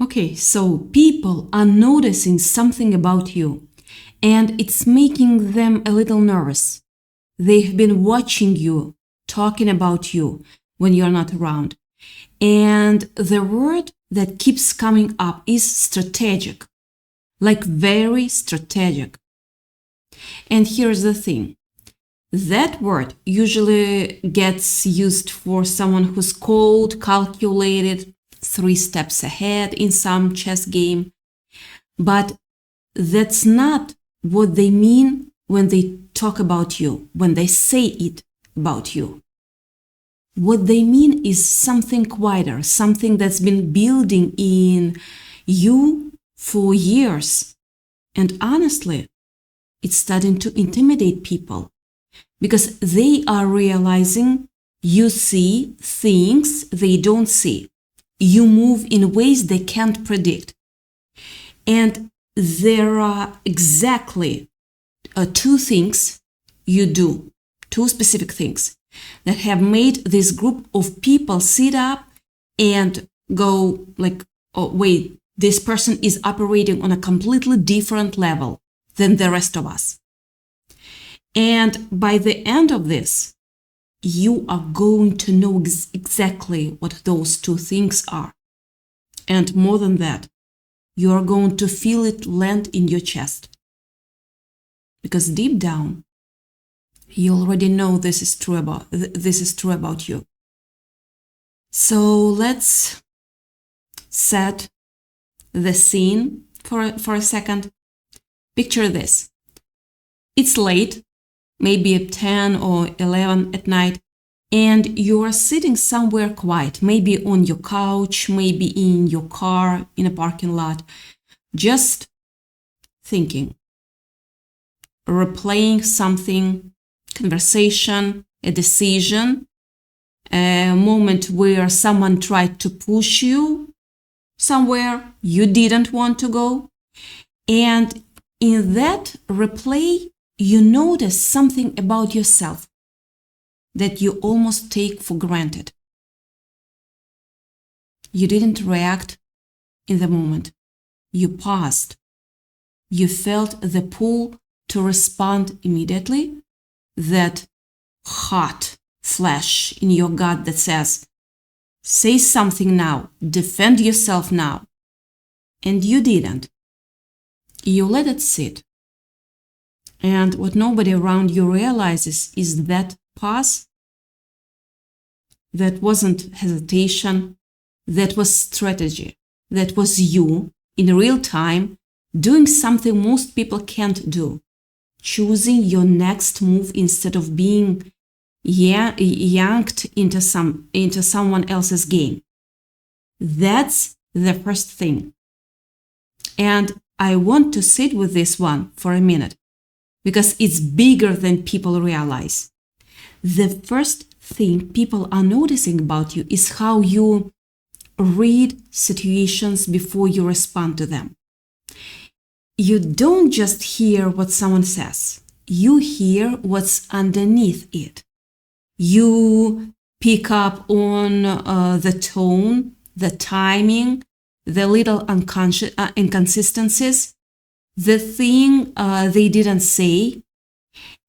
Okay, so people are noticing something about you, and it's making them a little nervous. They've been watching you, talking about you when you're not around. And the word that keeps coming up is strategic, like very strategic. And here's the thing. That word usually gets used for someone who's cold, calculated, 3 steps ahead in some chess game. But that's not what they mean when they talk about you, when they say it about you. What they mean is something quieter, something that's been building in you for years. And honestly, it's starting to intimidate people because they are realizing you see things they don't see. You move in ways they can't predict. And there are exactly 2 things you do, 2 specific things that have made this group of people sit up and go like, oh, wait, this person is operating on a completely different level than the rest of us. And by the end of this, you are going to know exactly what those 2 things are. And more than that, you are going to feel it land in your chest. Because deep down, you already know this is true about you. So let's set the scene for a second. Picture this. It's late, maybe at 10 or 11 at night, and you are sitting somewhere quiet, maybe on your couch, maybe in your car, in a parking lot, just thinking, replaying something, conversation, a decision, a moment where someone tried to push you somewhere you didn't want to go. And in that replay, you notice something about yourself that you almost take for granted. You didn't react in the moment. You paused. You felt the pull to respond immediately, that hot flash in your gut that says, say something now, defend yourself now. And you didn't. You let it sit. And what nobody around you realizes is that pause, that wasn't hesitation, that was strategy, that was you in real time doing something most people can't do, choosing your next move instead of being yanked into someone else's game. That's the first thing. And I want to sit with this one for a minute because it's bigger than people realize. The first thing people are noticing about you is how you read situations before you respond to them. You don't just hear what someone says. You hear what's underneath it. You pick up on the tone, the timing, the little inconsistencies, the thing they didn't say.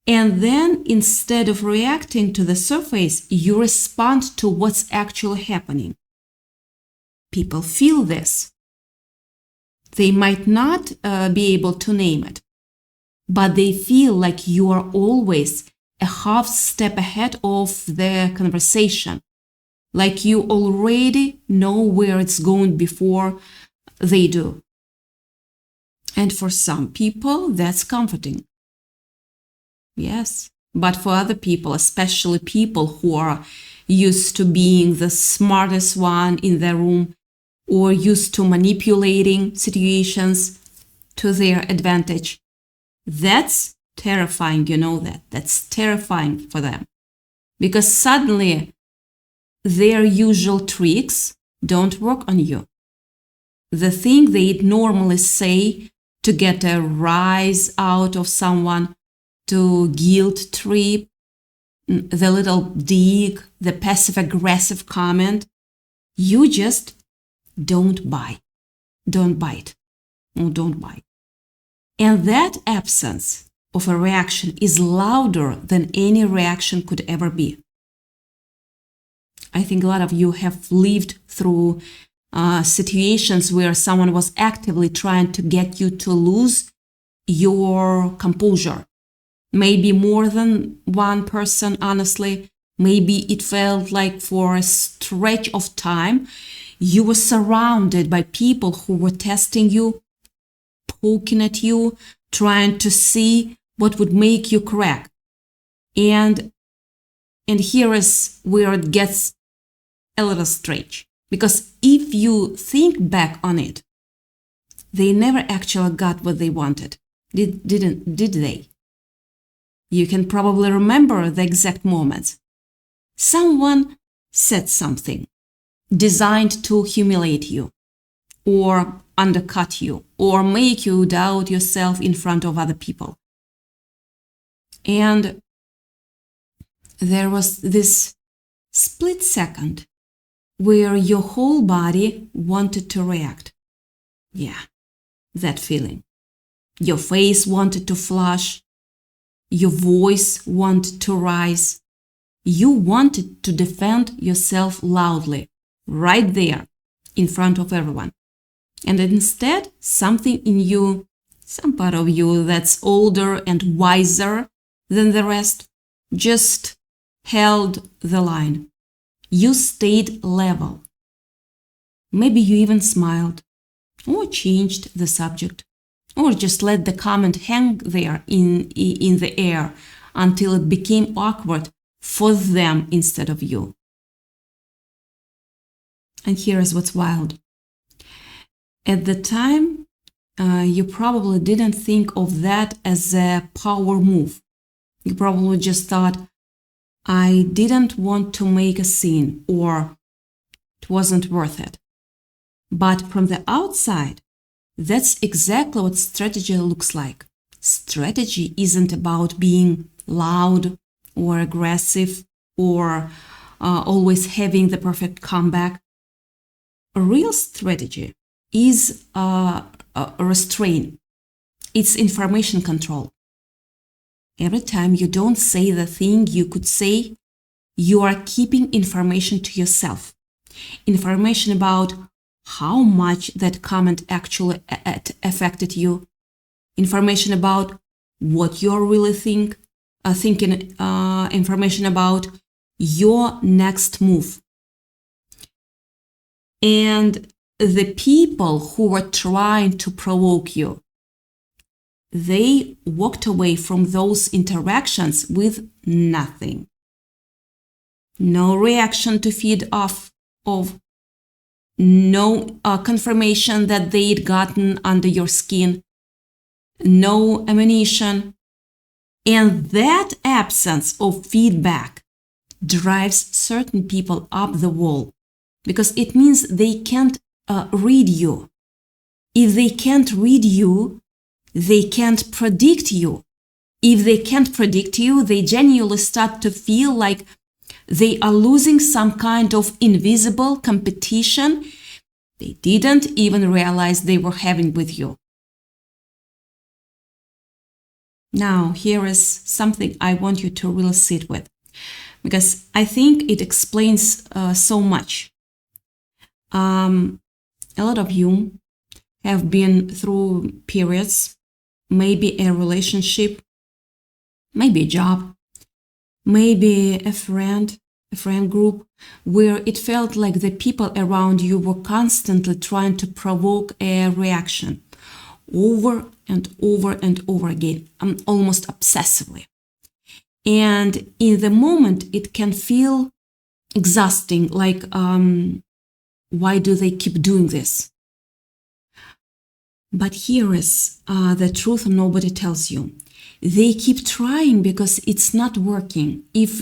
And then instead of reacting to the surface, you respond to what's actually happening. People feel this. They might not be able to name it, but they feel like you are always a half step ahead of the conversation, like you already know where it's going before they do. And for some people, that's comforting. Yes, but for other people, especially people who are used to being the smartest one in the room or used to manipulating situations to their advantage, that's terrifying, you know that. That's terrifying for them. Because suddenly their usual tricks don't work on you. The thing they'd normally say to get a rise out of someone, to guilt trip, the little dig, the passive-aggressive comment, you just don't buy. don't bite. Oh, don't bite. And that absence of a reaction is louder than any reaction could ever be. I think a lot of you have lived through situations where someone was actively trying to get you to lose your composure. Maybe more than one person, honestly. Maybe it felt like for a stretch of time, you were surrounded by people who were testing you, poking at you, trying to see what would make you crack. And here is where it gets a little strange. Because if you think back on it, they never actually got what they wanted. Did they? You can probably remember the exact moments. Someone said something designed to humiliate you, or undercut you, or make you doubt yourself in front of other people. And there was this split second where your whole body wanted to react. Yeah, that feeling. Your face wanted to flush. Your voice wanted to rise. You wanted to defend yourself loudly, right there, in front of everyone. And instead, something in you, some part of you that's older and wiser than the rest, just held the line. You stayed level. Maybe you even smiled, or changed the subject, or just let the comment hang there in the air until it became awkward for them instead of you. And here is what's wild. At the time, you probably didn't think of that as a power move. You probably just thought, I didn't want to make a scene, or it wasn't worth it. But from the outside, that's exactly what strategy looks like. Strategy isn't about being loud or aggressive or always having the perfect comeback. A real strategy is a restraint. It's information control. Every time you don't say the thing you could say, you are keeping information to yourself. Information about how much that comment actually affected you. Information about what you're really thinking. Information about your next move. And the people who were trying to provoke you, they walked away from those interactions with nothing. No reaction to feed off of, no confirmation that they'd gotten under your skin, no ammunition. And that absence of feedback drives certain people up the wall, because it means they can't read you. If they can't read you, they can't predict you. If they can't predict you, they genuinely start to feel like they are losing some kind of invisible competition they didn't even realize they were having with you. Now, here is something I want you to really sit with, because I think it explains so much. A lot of you have been through periods, maybe a relationship, maybe a job, maybe a friend group, where it felt like the people around you were constantly trying to provoke a reaction over and over and over again, almost obsessively. And in the moment, it can feel exhausting, like, why do they keep doing this? But here is the truth nobody tells you. They keep trying because it's not working. If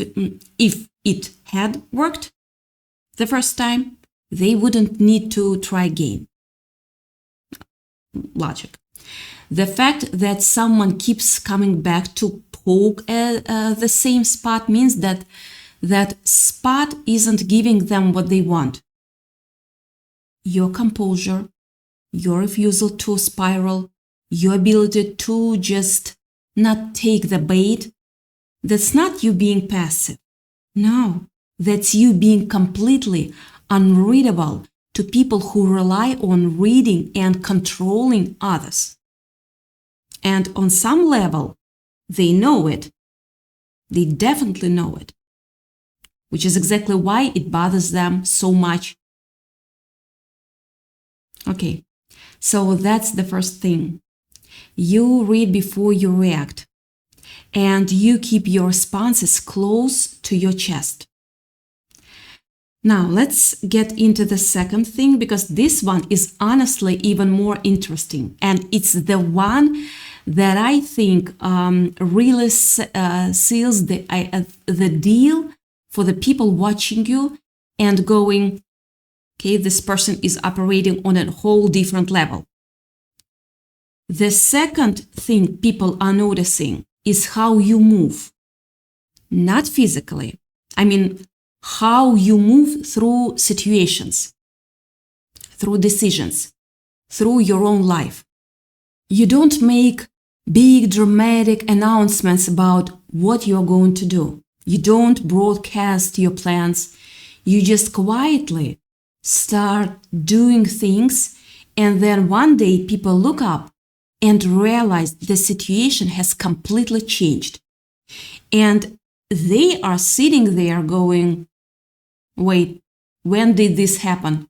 it had worked the first time, they wouldn't need to try again. Logic. The fact that someone keeps coming back to poke at the same spot means that that spot isn't giving them what they want. Your composure, your refusal to spiral, your ability to just not take the bait, that's not you being passive. No, that's you being completely unreadable to people who rely on reading and controlling others. And on some level, they know it. They definitely know it, which is exactly why it bothers them so much. Okay, so that's the first thing. You read before you react, and you keep your responses close to your chest. Now, let's get into the second thing, because this one is honestly even more interesting. And it's the one that I think really seals the deal for the people watching you and going, okay, this person is operating on a whole different level. The second thing people are noticing is how you move. Not physically. I mean, how you move through situations, through decisions, through your own life. You don't make big dramatic announcements about what you're going to do. You don't broadcast your plans. You just quietly start doing things, and then one day people look up and realize the situation has completely changed. And they are sitting there going, wait, when did this happen?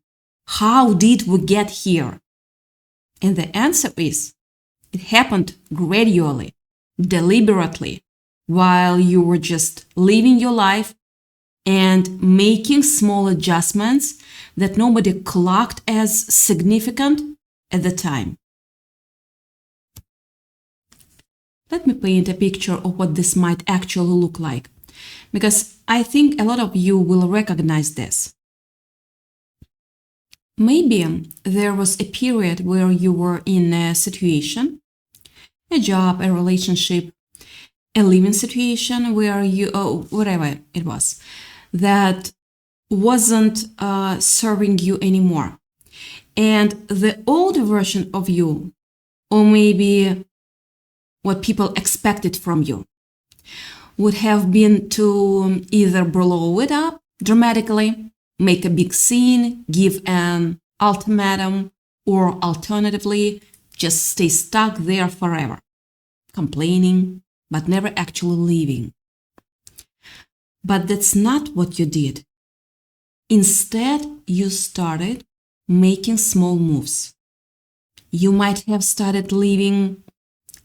How did we get here? And the answer is, it happened gradually, deliberately, while you were just living your life and making small adjustments that nobody clocked as significant at the time. Let me paint a picture of what this might actually look like, because I think a lot of you will recognize this. Maybe there was a period where you were in a situation, a job, a relationship, a living situation where you, whatever it was, that wasn't serving you anymore. And the old version of you, or maybe what people expected from you, would have been to either blow it up dramatically, make a big scene, give an ultimatum, or alternatively, just stay stuck there forever, complaining, but never actually leaving. But that's not what you did. Instead, you started making small moves. You might have started living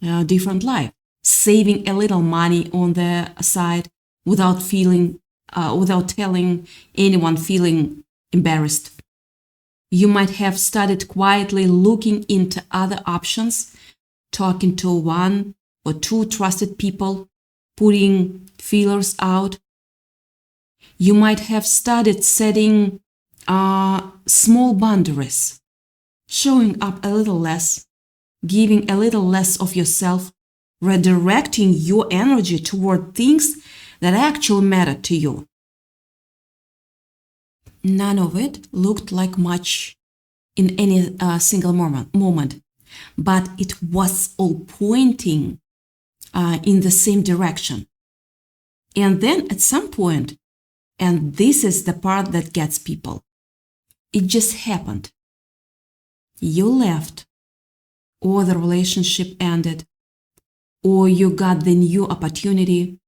a different life, saving a little money on the side without telling anyone, feeling embarrassed. You might have started quietly looking into other options, talking to one or two trusted people, putting feelers out. You might have started setting small boundaries, showing up a little less, giving a little less of yourself, redirecting your energy toward things that actually matter to you. None of it looked like much in any single moment, but it was all pointing in the same direction. And then at some point, and this is the part that gets people, it just happened. You left, or the relationship ended, or you got the new opportunity,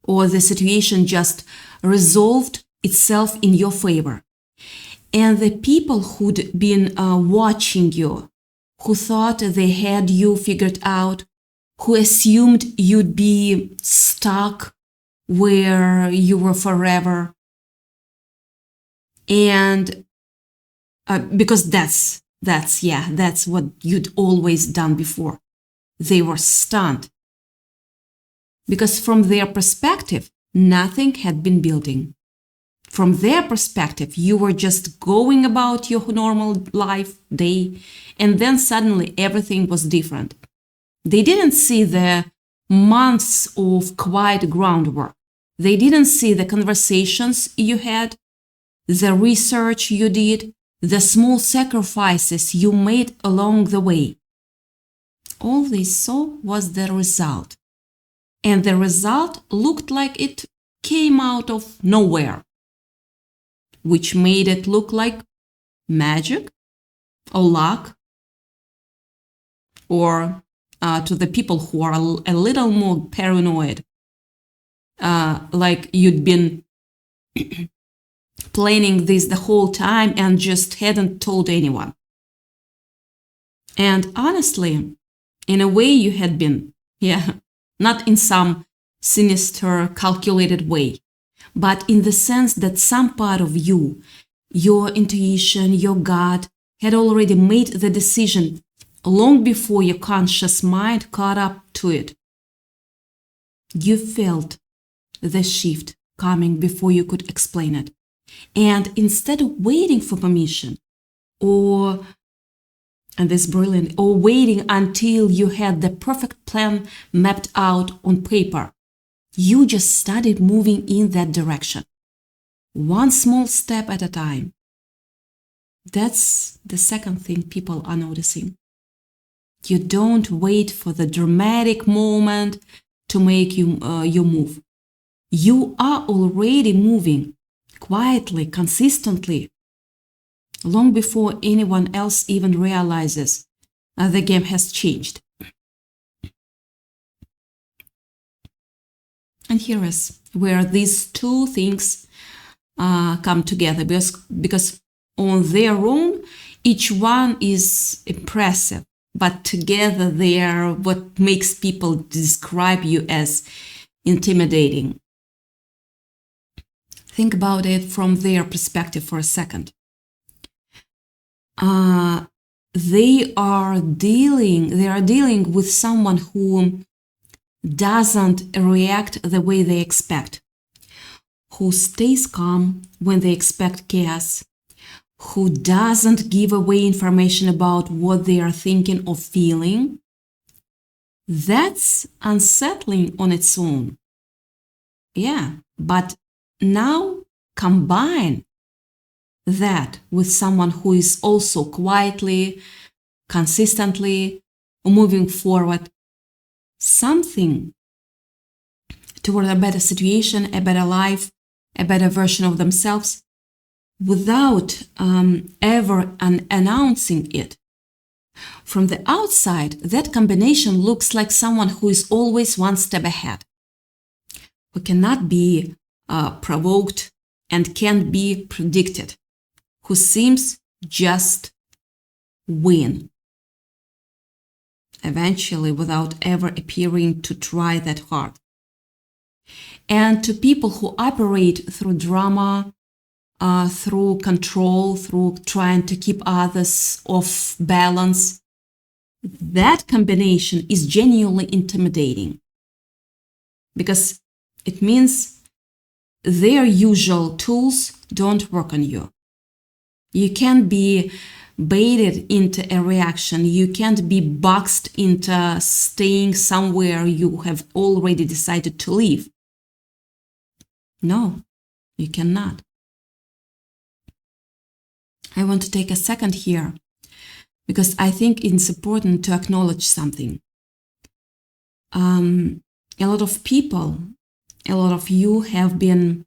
or the situation just resolved itself in your favor. And the people who'd been watching you, who thought they had you figured out, who assumed you'd be stuck where you were forever, and because that's what you'd always done before. They were stunned. Because from their perspective, nothing had been building. From their perspective, you were just going about your normal life day, and then suddenly everything was different. They didn't see the months of quiet groundwork. They didn't see the conversations you had, the research you did, the small sacrifices you made along the way. All they saw was the result. And the result looked like it came out of nowhere, which made it look like magic or luck, or to the people who are a little more paranoid, like you'd been planning this the whole time and just hadn't told anyone. And honestly, in a way you had been, not in some sinister, calculated way, but in the sense that some part of you, your intuition, your gut, had already made the decision long before your conscious mind caught up to it. You felt the shift coming before you could explain it. And instead of waiting for permission, or waiting until you had the perfect plan mapped out on paper, you just started moving in that direction, one small step at a time. That's the second thing people are noticing. You don't wait for the dramatic moment to make you move. You are already moving quietly, consistently, long before anyone else even realizes the game has changed. And here is where these two things come together, because on their own, each one is impressive, but together they are what makes people describe you as intimidating. Think about it from their perspective for a second. They are dealing with someone who doesn't react the way they expect, who stays calm when they expect chaos, who doesn't give away information about what they are thinking or feeling. That's unsettling on its own. But now combine that with someone who is also quietly, consistently moving forward, something toward a better situation, a better life, a better version of themselves, without ever announcing it. From the outside, that combination looks like someone who is always one step ahead, who cannot be provoked and can't be predicted, who seems just win, eventually without ever appearing to try that hard. And to people who operate through drama, through control, through trying to keep others off balance, that combination is genuinely intimidating, because it means their usual tools don't work on you. You can't be baited into a reaction. You can't be boxed into staying somewhere you have already decided to leave. No, you cannot. I want to take a second here, because I think it's important to acknowledge something. A lot of people, a lot of you have been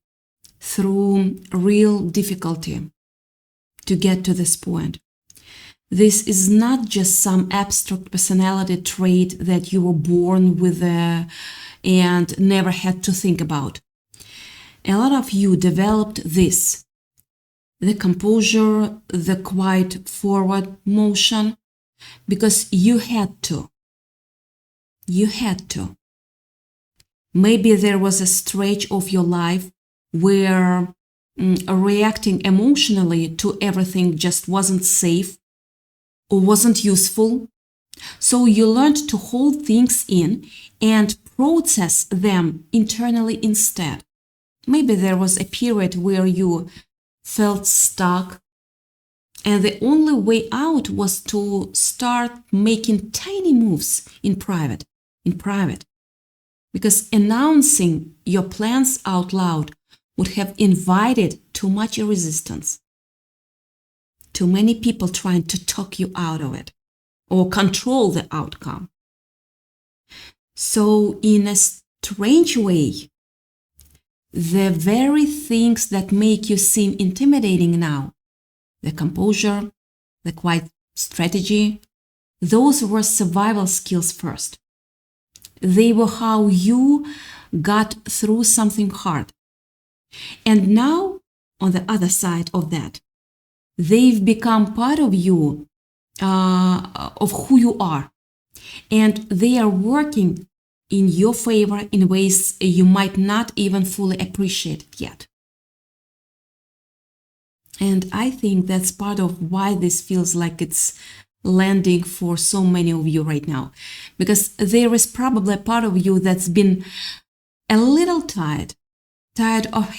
through real difficulty to get to this point. This is not just some abstract personality trait that you were born with and never had to think about. A lot of you developed this, the composure, the quiet forward motion, because you had to. You had to. Maybe there was a stretch of your life where reacting emotionally to everything just wasn't safe or wasn't useful. So you learned to hold things in and process them internally instead. Maybe there was a period where you felt stuck, and the only way out was to start making tiny moves in private, because announcing your plans out loud would have invited too much resistance. too many people trying to talk you out of it or control the outcome. So in a strange way, the very things that make you seem intimidating now, the composure, the quiet strategy, those were survival skills first. They were how you got through something hard. And now, on the other side of that, they've become part of you, of who you are. And they are working in your favor in ways you might not even fully appreciate it yet. And I think that's part of why this feels like it's landing for so many of you right now. Because there is probably a part of you that's been a little tired of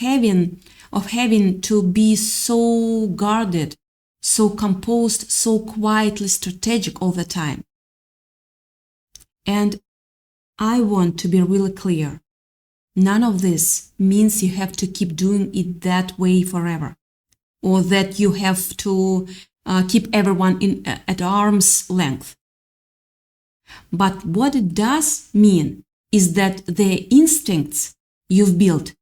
having to be so guarded, so composed, so quietly strategic all the time. And I want to be really clear. None of this means you have to keep doing it that way forever, or that you have to keep everyone at arm's length. But what it does mean is that the instincts you've built,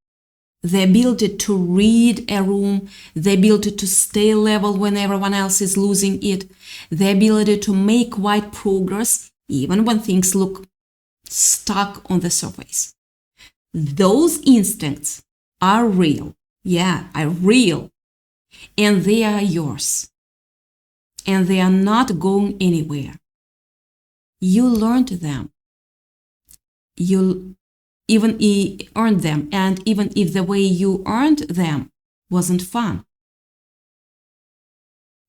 the ability to read a room, the ability to stay level when everyone else is losing it, the ability to make quiet progress even when things look stuck on the surface. Those instincts are real. Yeah, are real. And they are yours. And they are not going anywhere. You learned them. You even earned them. And even if the way you earned them wasn't fun.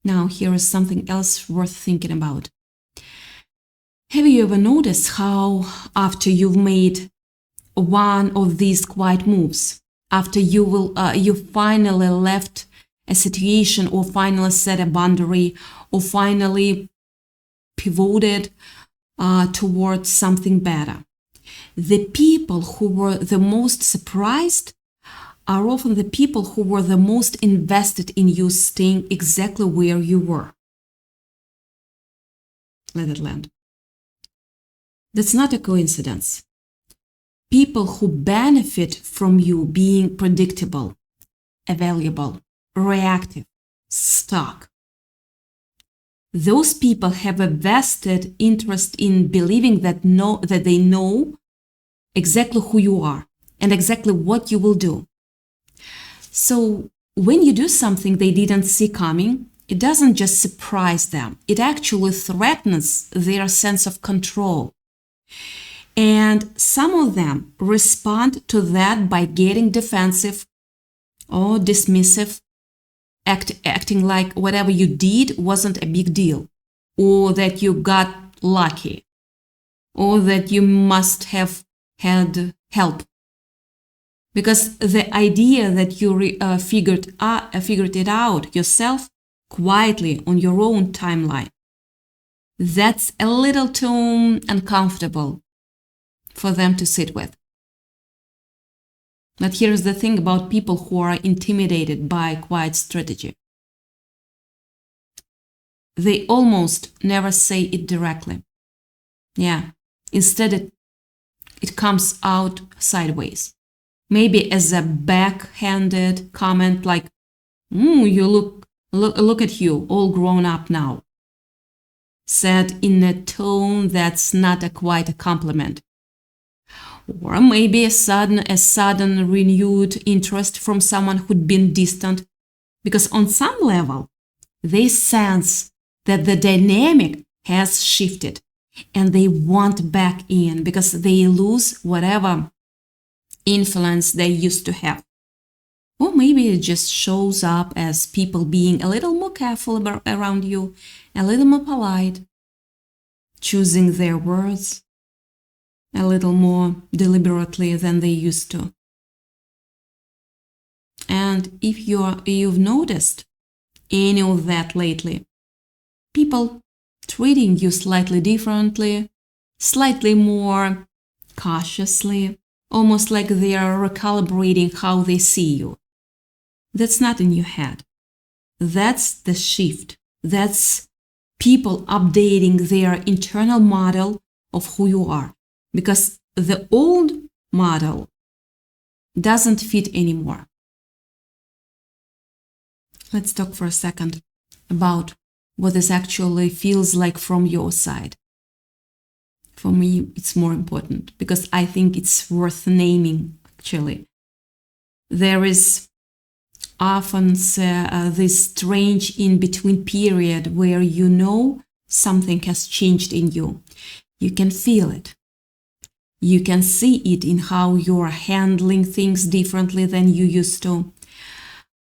Now, here is something else worth thinking about. Have you ever noticed how after you've made one of these quiet moves, after you finally left a situation or finally set a boundary or finally pivoted towards something better, the people who were the most surprised are often the people who were the most invested in you staying exactly where you were. Let it land. That's not a coincidence. People who benefit from you being predictable, available, reactive, stuck. Those people have a vested interest in believing that they know exactly who you are and exactly what you will do. So when you do something they didn't see coming, it doesn't just surprise them. It actually threatens their sense of control. And some of them respond to that by getting defensive or dismissive, acting like whatever you did wasn't a big deal, or that you got lucky, or that you must have had help. Because the idea that you figured it out yourself quietly on your own timeline, that's a little too uncomfortable for them to sit with. But here's the thing about people who are intimidated by quiet strategy. They almost never say it directly. Yeah, instead it comes out sideways. Maybe as a backhanded comment like, you look at you, all grown up now. Said in a tone that's not quite a compliment. Or maybe a sudden renewed interest from someone who'd been distant, because on some level, they sense that the dynamic has shifted and they want back in because they lose whatever influence they used to have. Or maybe it just shows up as people being a little more careful around you, a little more polite, choosing their words a little more deliberately than they used to. And if you've noticed any of that lately, people treating you slightly differently, slightly more cautiously, almost like they are recalibrating how they see you. That's not in your head. That's the shift. That's people updating their internal model of who you are. Because the old model doesn't fit anymore. Let's talk for a second about what this actually feels like from your side. For me, it's more important because I think it's worth naming, actually. There is often this strange in-between period where you know something has changed in you. You can feel it. You can see it in how you're handling things differently than you used to.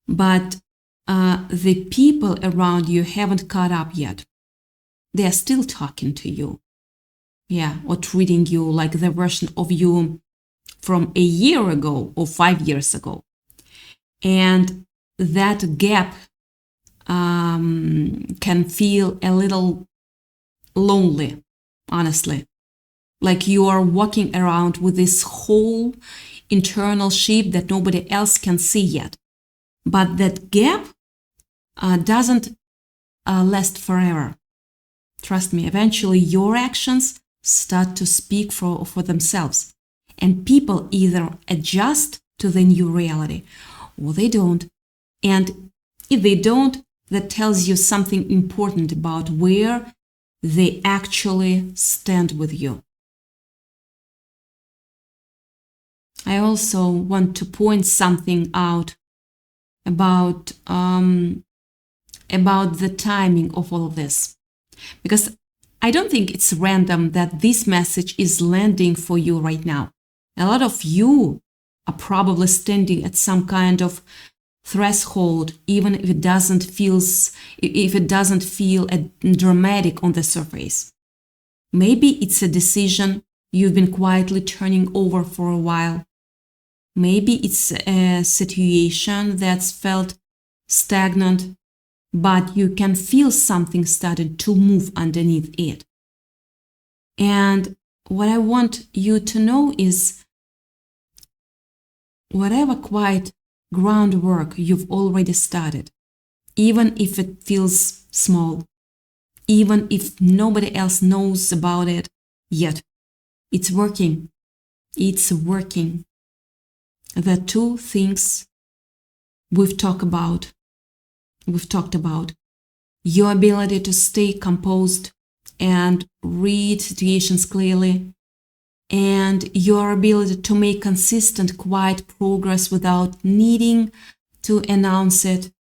But the people around you haven't caught up yet. They are still talking to you. Yeah, or treating you like the version of you from a year ago or 5 years ago. And that gap can feel a little lonely, honestly. Like you are walking around with this whole internal ship that nobody else can see yet. But that gap doesn't last forever. Trust me, eventually your actions start to speak for themselves. And people either adjust to the new reality or they don't. And if they don't, that tells you something important about where they actually stand with you. I also want to point something out about the timing of all of this. Because I don't think it's random that this message is landing for you right now. A lot of you are probably standing at some kind of threshold, even if it doesn't feel dramatic on the surface. Maybe it's a decision you've been quietly turning over for a while. Maybe it's a situation that's felt stagnant, but you can feel something started to move underneath it. And what I want you to know is whatever quiet groundwork you've already started, even if it feels small, even if nobody else knows about it yet, it's working. It's working. The two things we've talked about, your ability to stay composed and read situations clearly, and your ability to make consistent, quiet progress without needing to announce it.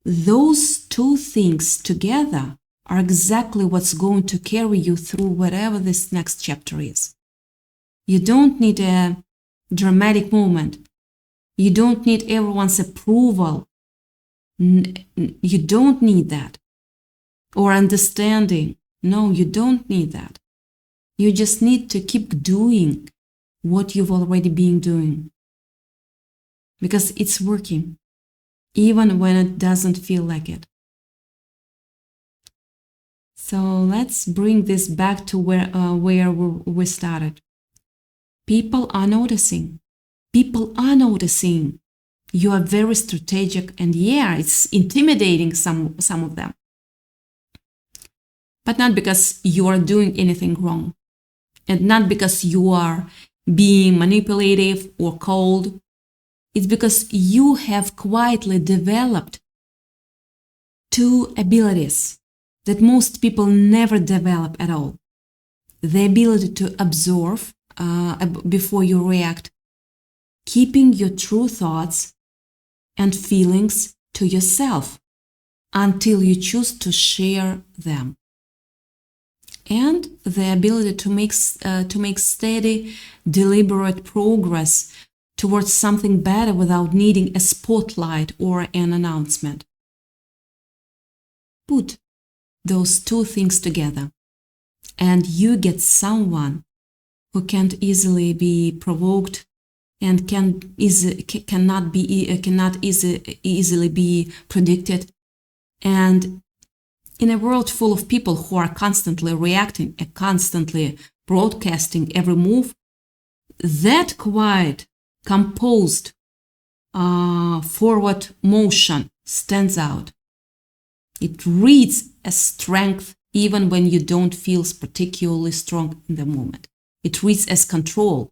Those two things together are exactly what's going to carry you through whatever this next chapter is. You don't need a dramatic moment. You don't need everyone's approval. You don't need that. Or understanding. No, you don't need that. You just need to keep doing what you've already been doing. Because it's working, even when it doesn't feel like it. So let's bring this back to where we started. People are noticing. People are noticing. You are very strategic, and yeah, it's intimidating some of them. But not because you are doing anything wrong, and not because you are being manipulative or cold. It's because you have quietly developed two abilities that most people never develop at all. The ability to observe before you react, keeping your true thoughts and feelings to yourself until you choose to share them. And the ability to make steady, deliberate progress towards something better without needing a spotlight or an announcement. Put those two things together, and you get someone who can't easily be provoked and cannot easily be predicted. And in a world full of people who are constantly reacting and constantly broadcasting every move, that quiet, composed forward motion stands out. It reads as strength even when you don't feel particularly strong in the moment. It reads as control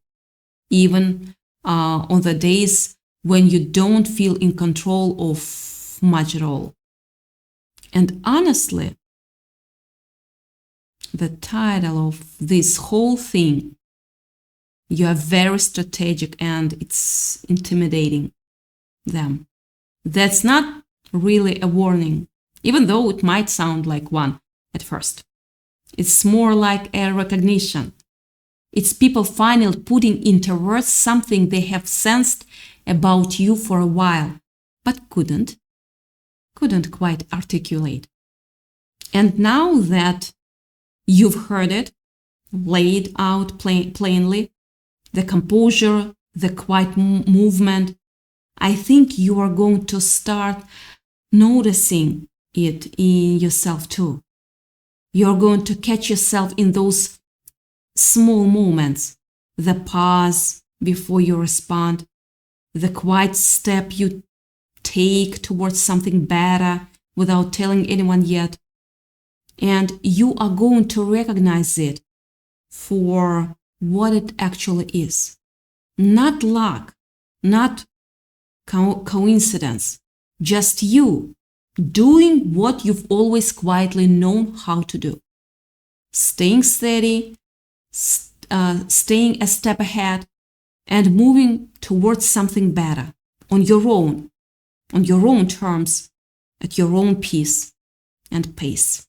even on the days when you don't feel in control of much at all. And honestly, the title of this whole thing, you are very strategic and it's intimidating them. That's not really a warning, even though it might sound like one at first. It's more like a recognition. It's people finally putting into words something they have sensed about you for a while, but couldn't quite articulate. And now that you've heard it laid out plainly, the composure, the quiet movement, I think you are going to start noticing it in yourself too. You're going to catch yourself in those small moments, the pause before you respond, the quiet step you take towards something better without telling anyone yet. And you are going to recognize it for what it actually is. Not luck, not coincidence, just you doing what you've always quietly known how to do. Staying steady, staying a step ahead, and moving towards something better on your own terms, at your own pace and pace.